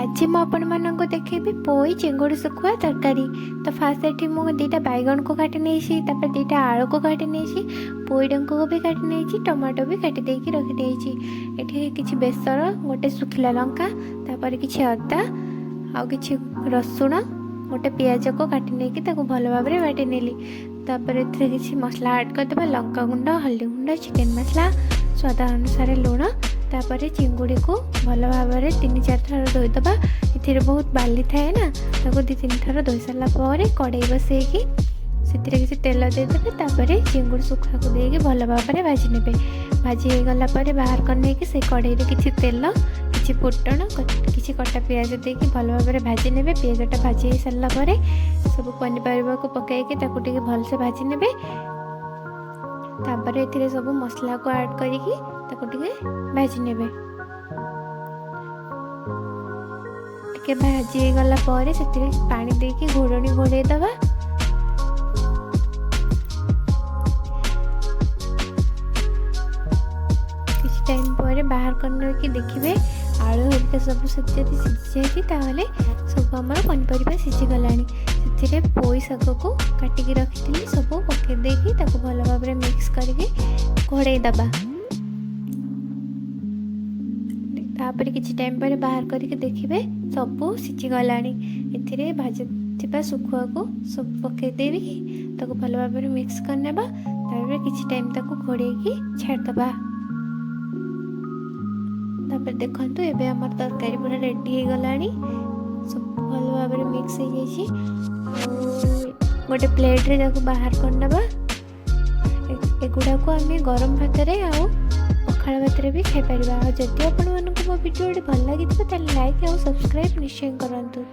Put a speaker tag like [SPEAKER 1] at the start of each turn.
[SPEAKER 1] आज ମୁଁ ଆପଣମାନଙ୍କୁ ଦେଖେଇବି ପୋଇ ଚିଙ୍ଗୁଡ଼ି ଶୁଖୁଆ ତରକାରୀ। ତ ଫାଷ୍ଟ ଏଠି ମୁଁ ଦୁଇଟା ବାଇଗଣକୁ କାଟି ନେଇଛି, ତାପରେ ଦୁଇଟା ଆଳୁକୁ କାଟି ନେଇଛି, ପୋଇ ଡଙ୍କୁକୁ ବି କାଟି ନେଇଛି, ଟମାଟୋ ବି କାଟି ଦେଇକି ରଖିଦେଇଛି। ଏଠି କିଛି ବେସର, ଗୋଟେ ଶୁଖିଲା ଲଙ୍କା, ତାପରେ କିଛି ଅଦା ଆଉ କିଛି ରସୁଣ, ଗୋଟେ ପିଆଜକୁ କାଟି ନେଇକି ତାକୁ ଭଲ ଭାବରେ ବାଟି ନେଲି। ତାପରେ ଏଥିରେ କିଛି ମସଲା ଆଡ଼୍ କରିଦେବା, ଲଙ୍କାଗୁଣ୍ଡ, ହଳଦୀ ଗୁଣ୍ଡ, ଚିକେନ୍ ମସଲା, ସ୍ୱାଦ ଅନୁସାରେ ଲୁଣ। तापर चिंगुड़ी को भल भाव 3-4 थर धोईदबा। ये बहुत बाली थाए ना, ताको 2-3 थर धोई सारापर कड़े बसैकी से किसी तेल देदेवे। तापर चिंगुड़ी सुखा को देके भल भाव भाजी ने। भाजी गला बाहर कर से कड़े किसी तेल, किसी फुटण, किसी कटा पियाज देकी भल भाव भाजी ने। पियाजटा भाजी हो सारापर सब पनीपरिया को पकईकी भलसे भाजी ने। तापर ए सब मसला को ऐड करिकी भाजी ने। टिके भाजी गला पारे से पानी देकी घोड़नी घोड़े दबा। किसी टाइम पर बाहर करके देखिए आलू हरिका सब सीझी जाए सब आम पनीपरिया सीझी गला। से पोई शाग को काटिकी रखी सब पकई देकी भल भाव मिक्स करके घोड़े दबा। तापर किसी टाइम पर बाहर करके देखिए सब सीझी गला। ए भाजी शुखुआ को सब पकई देवी भल भाव मिक्स करने। किसी टाइम घोड़े छाड़दबा। तापर देखु एबे आम तरकारी पूरा रेडी हो गला। सब भल भाव मिक्स हो जाए। गोटे प्लेट रे बाहर करना। एगुड़ा को आम गरम भात पखाड़ भात भी खाईपर। जदि आपको मो भिडियो भल लगी लाइक और सब्सक्राइब निश्चय करूँ।